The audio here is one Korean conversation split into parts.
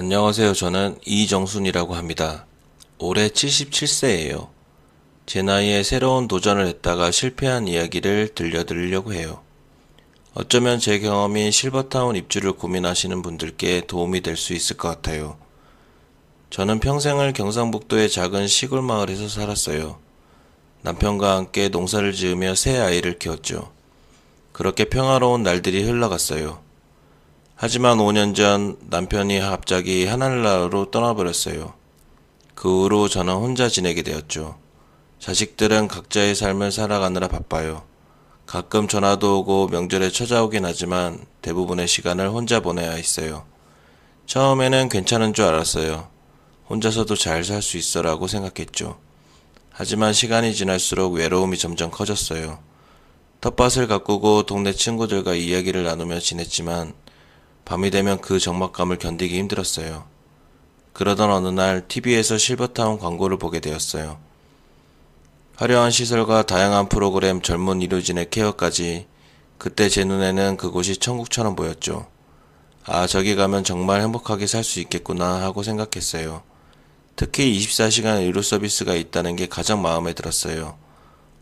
안녕하세요. 저는 이정순이라고 합니다. 올해 77세예요. 제 나이에 새로운 도전을 했다가 실패한 이야기를 들려드리려고 해요. 어쩌면 제 경험이 실버타운 입주를 고민하시는 분들께 도움이 될 수 있을 것 같아요. 저는 평생을 경상북도의 작은 시골 마을에서 살았어요. 남편과 함께 농사를 지으며 새 아이를 키웠죠. 그렇게 평화로운 날들이 흘러갔어요. 하지만 5년 전 남편이 갑자기 하늘나라로 떠나버렸어요. 그 후로 저는 혼자 지내게 되었죠. 자식들은 각자의 삶을 살아가느라 바빠요. 가끔 전화도 오고 명절에 찾아오긴 하지만 대부분의 시간을 혼자 보내야 했어요. 처음에는 괜찮은 줄 알았어요. 혼자서도 잘 살 수 있어라고 생각했죠. 하지만 시간이 지날수록 외로움이 점점 커졌어요. 텃밭을 가꾸고 동네 친구들과 이야기를 나누며 지냈지만 밤이 되면 그 적막감을 견디기 힘들었어요. 그러던 어느 날 TV에서 실버타운 광고를 보게 되었어요. 화려한 시설과 다양한 프로그램, 젊은 의료진의 케어까지 그때 제 눈에는 그곳이 천국처럼 보였죠. 아, 저기 가면 정말 행복하게 살 수 있겠구나 하고 생각했어요. 특히 24시간 의료 서비스가 있다는 게 가장 마음에 들었어요.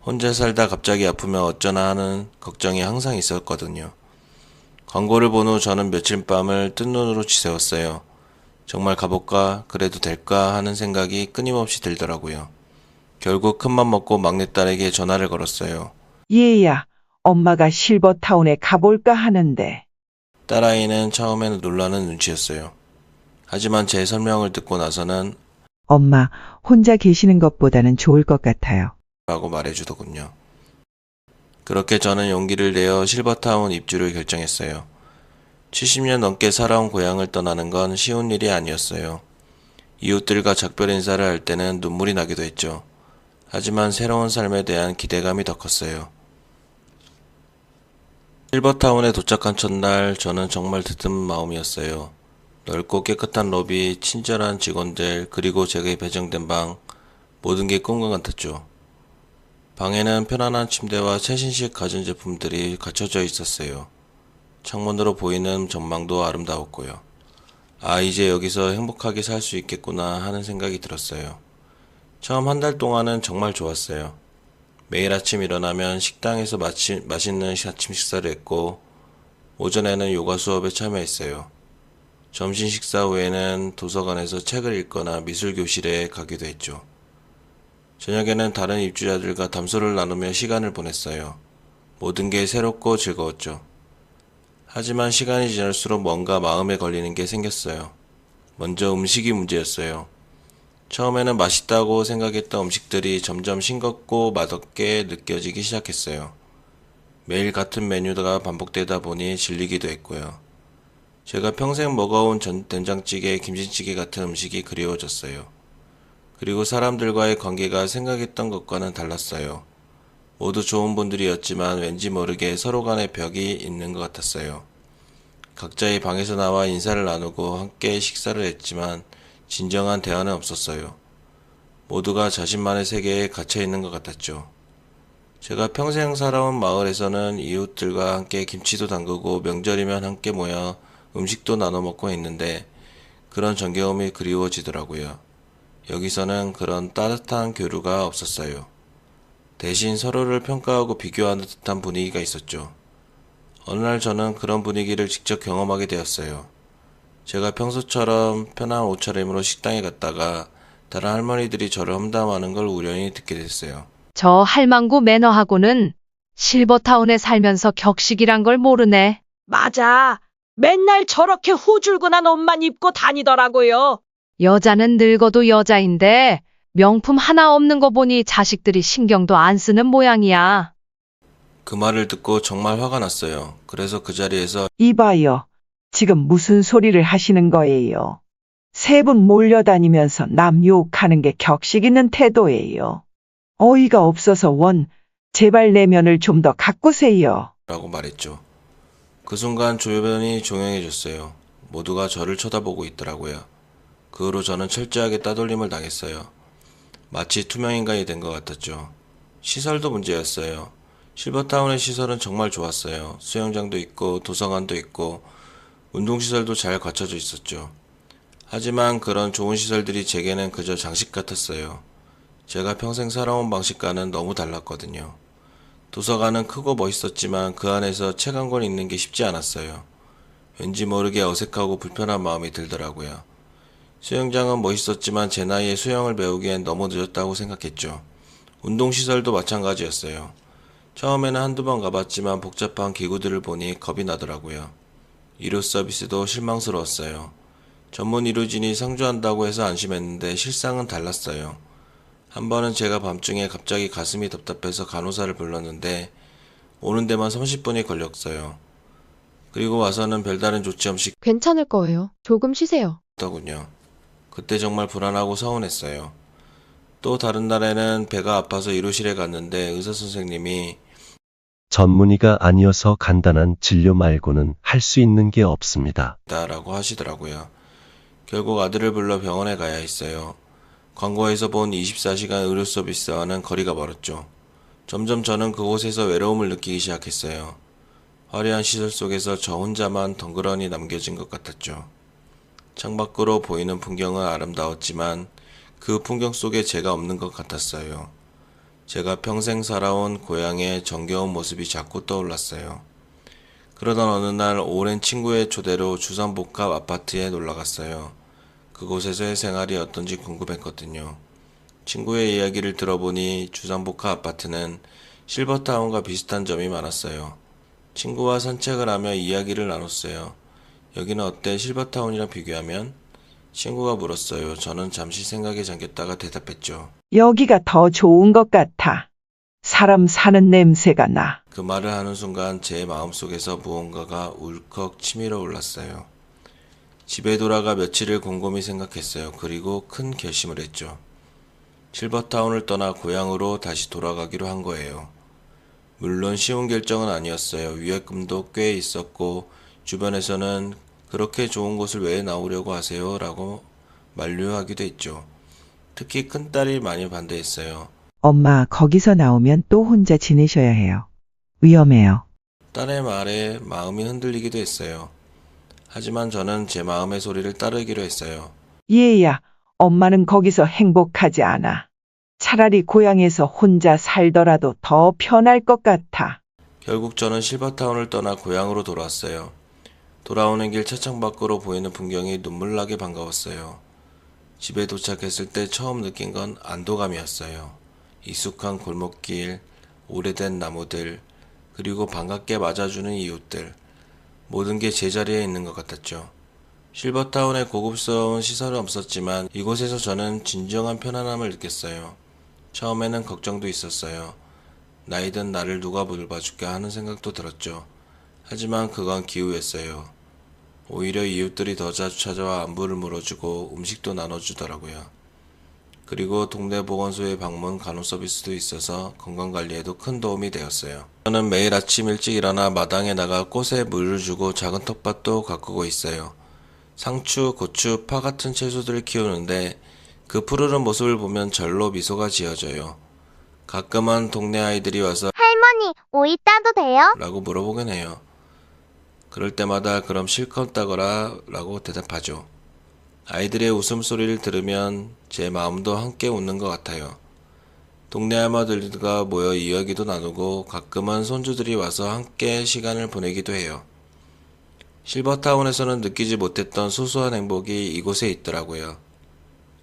혼자 살다 갑자기 아프면 어쩌나 하는 걱정이 항상 있었거든요. 광고를 본 후 저는 며칠 밤을 뜬 눈으로 지새웠어요. 정말 가볼까? 그래도 될까? 하는 생각이 끊임없이 들더라고요. 결국 큰맘 먹고 막내딸에게 전화를 걸었어요. 얘야, 엄마가 실버타운에 가볼까 하는데. 딸아이는 처음에는 놀라는 눈치였어요. 하지만 제 설명을 듣고 나서는 엄마, 혼자 계시는 것보다는 좋을 것 같아요. 라고 말해주더군요. 그렇게 저는 용기를 내어 실버타운 입주를 결정했어요. 70년 넘게 살아온 고향을 떠나는 건 쉬운 일이 아니었어요. 이웃들과 작별 인사를 할 때는 눈물이 나기도 했죠. 하지만 새로운 삶에 대한 기대감이 더 컸어요. 실버타운에 도착한 첫날 저는 정말 들뜬 마음이었어요. 넓고 깨끗한 로비, 친절한 직원들, 그리고 제게 배정된 방, 모든 게 꿈과 같았죠. 방에는 편안한 침대와 최신식 가전제품들이 갖춰져 있었어요. 창문으로 보이는 전망도 아름다웠고요. 아, 이제 여기서 행복하게 살 수 있겠구나 하는 생각이 들었어요. 처음 한 달 동안은 정말 좋았어요. 매일 아침 일어나면 식당에서 맛있는 아침 식사를 했고, 오전에는 요가 수업에 참여했어요. 점심 식사 후에는 도서관에서 책을 읽거나 미술 교실에 가기도 했죠. 저녁에는 다른 입주자들과 담소를 나누며 시간을 보냈어요. 모든 게 새롭고 즐거웠죠. 하지만 시간이 지날수록 뭔가 마음에 걸리는 게 생겼어요. 먼저 음식이 문제였어요. 처음에는 맛있다고 생각했던 음식들이 점점 싱겁고 맛없게 느껴지기 시작했어요. 매일 같은 메뉴가 반복되다 보니 질리기도 했고요. 제가 평생 먹어온 된장찌개, 김치찌개 같은 음식이 그리워졌어요. 그리고 사람들과의 관계가 생각했던 것과는 달랐어요. 모두 좋은 분들이었지만 왠지 모르게 서로 간의 벽이 있는 것 같았어요. 각자의 방에서 나와 인사를 나누고 함께 식사를 했지만 진정한 대화는 없었어요. 모두가 자신만의 세계에 갇혀 있는 것 같았죠. 제가 평생 살아온 마을에서는 이웃들과 함께 김치도 담그고 명절이면 함께 모여 음식도 나눠 먹고 했는데 그런 정겨움이 그리워지더라고요. 여기서는 그런 따뜻한 교류가 없었어요. 대신 서로를 평가하고 비교하는 듯한 분위기가 있었죠. 어느 날 저는 그런 분위기를 직접 경험하게 되었어요. 제가 평소처럼 편한 옷차림으로 식당에 갔다가 다른 할머니들이 저를 험담하는 걸 우연히 듣게 됐어요. 저 할망구 매너하고는 실버타운에 살면서 격식이란 걸 모르네. 맞아. 맨날 저렇게 후줄근한 옷만 입고 다니더라고요. 여자는 늙어도 여자인데 명품 하나 없는 거 보니 자식들이 신경도 안 쓰는 모양이야. 그 말을 듣고 정말 화가 났어요. 그래서 그 자리에서 이봐요. 지금 무슨 소리를 하시는 거예요? 세 분 몰려다니면서 남 욕하는 게 격식 있는 태도예요. 어이가 없어서 제발 내면을 좀 더 가꾸세요. 라고 말했죠. 그 순간 주변이 조용해졌어요. 모두가 저를 쳐다보고 있더라고요. 그 후로 저는 철저하게 따돌림을 당했어요. 마치 투명인간이 된 것 같았죠. 시설도 문제였어요. 실버타운의 시설은 정말 좋았어요. 수영장도 있고 도서관도 있고 운동시설도 잘 갖춰져 있었죠. 하지만 그런 좋은 시설들이 제게는 그저 장식 같았어요. 제가 평생 살아온 방식과는 너무 달랐거든요. 도서관은 크고 멋있었지만 그 안에서 책 한 권 읽는 게 쉽지 않았어요. 왠지 모르게 어색하고 불편한 마음이 들더라고요. 수영장은 멋있었지만 제 나이에 수영을 배우기엔 너무 늦었다고 생각했죠. 운동시설도 마찬가지였어요. 처음에는 한두 번 가봤지만 복잡한 기구들을 보니 겁이 나더라고요. 의료 서비스도 실망스러웠어요. 전문 의료진이 상주한다고 해서 안심했는데 실상은 달랐어요. 한 번은 제가 밤중에 갑자기 가슴이 답답해서 간호사를 불렀는데 오는 데만 30분이 걸렸어요. 그리고 와서는 별다른 조치 없이 괜찮을 거예요. 조금 쉬세요. 더군요. 그때 정말 불안하고 서운했어요. 또 다른 날에는 배가 아파서 의료실에 갔는데 의사 선생님이 전문의가 아니어서 간단한 진료 말고는 할 수 있는 게 없습니다. 라고 하시더라고요. 결국 아들을 불러 병원에 가야 했어요. 광고에서 본 24시간 의료 서비스와는 거리가 멀었죠. 점점 저는 그곳에서 외로움을 느끼기 시작했어요. 화려한 시설 속에서 저 혼자만 덩그러니 남겨진 것 같았죠. 창밖으로 보이는 풍경은 아름다웠지만 그 풍경 속에 제가 없는 것 같았어요. 제가 평생 살아온 고향의 정겨운 모습이 자꾸 떠올랐어요. 그러던 어느 날 오랜 친구의 초대로 주상복합 아파트에 놀러갔어요. 그곳에서의 생활이 어떤지 궁금했거든요. 친구의 이야기를 들어보니 주상복합 아파트는 실버타운과 비슷한 점이 많았어요. 친구와 산책을 하며 이야기를 나눴어요. 여기는 어때? 실버타운이랑 비교하면? 친구가 물었어요. 저는 잠시 생각에 잠겼다가 대답했죠. 여기가 더 좋은 것 같아. 사람 사는 냄새가 나. 그 말을 하는 순간 제 마음속에서 무언가가 울컥 치밀어 올랐어요. 집에 돌아가 며칠을 곰곰이 생각했어요. 그리고 큰 결심을 했죠. 실버타운을 떠나 고향으로 다시 돌아가기로 한 거예요. 물론 쉬운 결정은 아니었어요. 위약금도 꽤 있었고 주변에서는 그렇게 좋은 곳을 왜 나오려고 하세요? 라고 만류하기도 했죠. 특히 큰딸이 많이 반대했어요. 엄마, 거기서 나오면 또 혼자 지내셔야 해요. 위험해요. 딸의 말에 마음이 흔들리기도 했어요. 하지만 저는 제 마음의 소리를 따르기로 했어요. 얘야, 엄마는 거기서 행복하지 않아. 차라리 고향에서 혼자 살더라도 더 편할 것 같아. 결국 저는 실버타운을 떠나 고향으로 돌아왔어요. 돌아오는 길 차창 밖으로 보이는 풍경이 눈물나게 반가웠어요. 집에 도착했을 때 처음 느낀 건 안도감이었어요. 익숙한 골목길, 오래된 나무들, 그리고 반갑게 맞아주는 이웃들. 모든 게 제자리에 있는 것 같았죠. 실버타운에 고급스러운 시설은 없었지만 이곳에서 저는 진정한 편안함을 느꼈어요. 처음에는 걱정도 있었어요. 나이든 나를 누가 돌봐줄까 하는 생각도 들었죠. 하지만 그건 기우였어요. 오히려 이웃들이 더 자주 찾아와 안부를 물어주고 음식도 나눠주더라고요. 그리고 동네 보건소의 방문 간호 서비스도 있어서 건강관리에도 큰 도움이 되었어요. 저는 매일 아침 일찍 일어나 마당에 나가 꽃에 물을 주고 작은 텃밭도 가꾸고 있어요. 상추, 고추, 파 같은 채소들을 키우는데 그 푸르른 모습을 보면 절로 미소가 지어져요. 가끔은 동네 아이들이 와서 할머니, 오이 따도 돼요? 라고 물어보긴 해요. 그럴 때마다 그럼 실컷 따거라 라고 대답하죠. 아이들의 웃음소리를 들으면 제 마음도 함께 웃는 것 같아요. 동네 할머니들과 모여 이야기도 나누고 가끔은 손주들이 와서 함께 시간을 보내기도 해요. 실버타운에서는 느끼지 못했던 소소한 행복이 이곳에 있더라고요.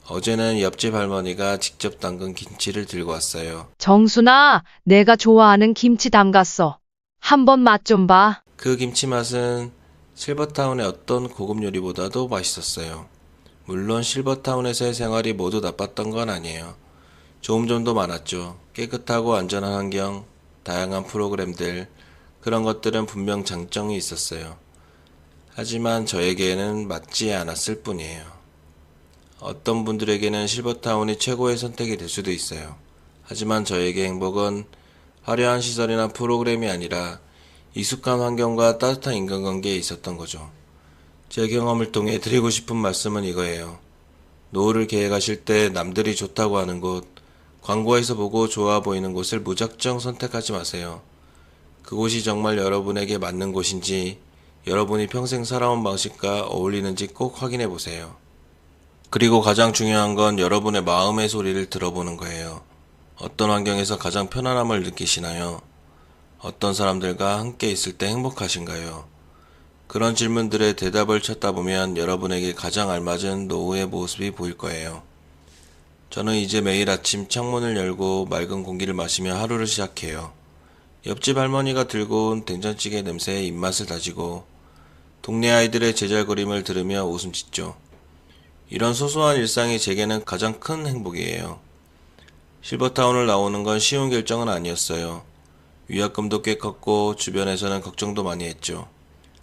어제는 옆집 할머니가 직접 담근 김치를 들고 왔어요. 정순아, 내가 좋아하는 김치 담갔어. 한번 맛 좀 봐. 그 김치 맛은 실버타운의 어떤 고급 요리보다도 맛있었어요. 물론 실버타운에서의 생활이 모두 나빴던 건 아니에요. 좋은 점도 많았죠. 깨끗하고 안전한 환경, 다양한 프로그램들, 그런 것들은 분명 장점이 있었어요. 하지만 저에게는 맞지 않았을 뿐이에요. 어떤 분들에게는 실버타운이 최고의 선택이 될 수도 있어요. 하지만 저에게 행복은 화려한 시설이나 프로그램이 아니라 익숙한 환경과 따뜻한 인간관계에 있었던 거죠. 제 경험을 통해 드리고 싶은 말씀은 이거예요. 노후를 계획하실 때 남들이 좋다고 하는 곳, 광고에서 보고 좋아 보이는 곳을 무작정 선택하지 마세요. 그곳이 정말 여러분에게 맞는 곳인지, 여러분이 평생 살아온 방식과 어울리는지 꼭 확인해 보세요. 그리고 가장 중요한 건 여러분의 마음의 소리를 들어보는 거예요. 어떤 환경에서 가장 편안함을 느끼시나요? 어떤 사람들과 함께 있을 때 행복하신가요? 그런 질문들의 대답을 찾다 보면 여러분에게 가장 알맞은 노후의 모습이 보일 거예요. 저는 이제 매일 아침 창문을 열고 맑은 공기를 마시며 하루를 시작해요. 옆집 할머니가 들고 온 된장찌개 냄새에 입맛을 다지고 동네 아이들의 제잘거림을 들으며 웃음 짓죠. 이런 소소한 일상이 제게는 가장 큰 행복이에요. 실버타운을 나오는 건 쉬운 결정은 아니었어요. 위약금도 꽤 컸고 주변에서는 걱정도 많이 했죠.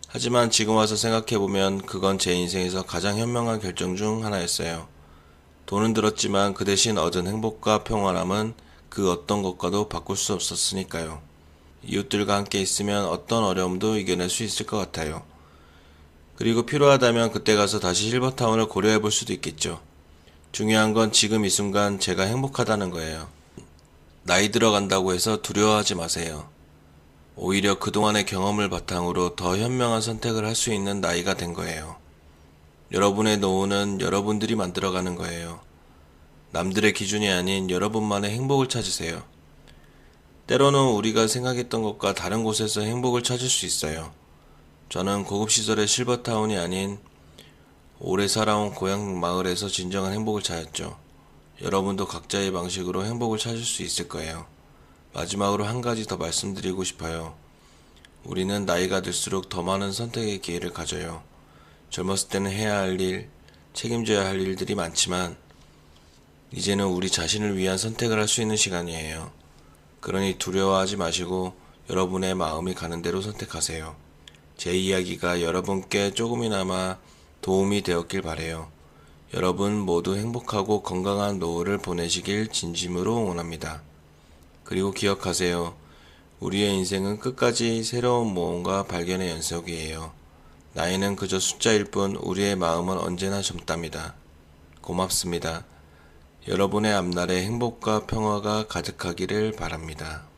하지만 지금 와서 생각해보면 그건 제 인생에서 가장 현명한 결정 중 하나였어요. 돈은 들었지만 그 대신 얻은 행복과 평안함은 그 어떤 것과도 바꿀 수 없었으니까요. 이웃들과 함께 있으면 어떤 어려움도 이겨낼 수 있을 것 같아요. 그리고 필요하다면 그때 가서 다시 실버타운을 고려해 볼 수도 있겠죠. 중요한 건 지금 이 순간 제가 행복하다는 거예요. 나이 들어간다고 해서 두려워하지 마세요. 오히려 그동안의 경험을 바탕으로 더 현명한 선택을 할 수 있는 나이가 된 거예요. 여러분의 노후는 여러분들이 만들어가는 거예요. 남들의 기준이 아닌 여러분만의 행복을 찾으세요. 때로는 우리가 생각했던 것과 다른 곳에서 행복을 찾을 수 있어요. 저는 고급시설의 실버타운이 아닌 오래 살아온 고향 마을에서 진정한 행복을 찾았죠. 여러분도 각자의 방식으로 행복을 찾을 수 있을 거예요. 마지막으로 한 가지 더 말씀드리고 싶어요. 우리는 나이가 들수록 더 많은 선택의 기회를 가져요. 젊었을 때는 해야 할 일, 책임져야 할 일들이 많지만 이제는 우리 자신을 위한 선택을 할 수 있는 시간이에요. 그러니 두려워하지 마시고 여러분의 마음이 가는 대로 선택하세요. 제 이야기가 여러분께 조금이나마 도움이 되었길 바래요. 여러분 모두 행복하고 건강한 노후를 보내시길 진심으로 응원합니다. 그리고 기억하세요. 우리의 인생은 끝까지 새로운 모험과 발견의 연속이에요. 나이는 그저 숫자일 뿐 우리의 마음은 언제나 젊답니다. 고맙습니다. 여러분의 앞날에 행복과 평화가 가득하기를 바랍니다.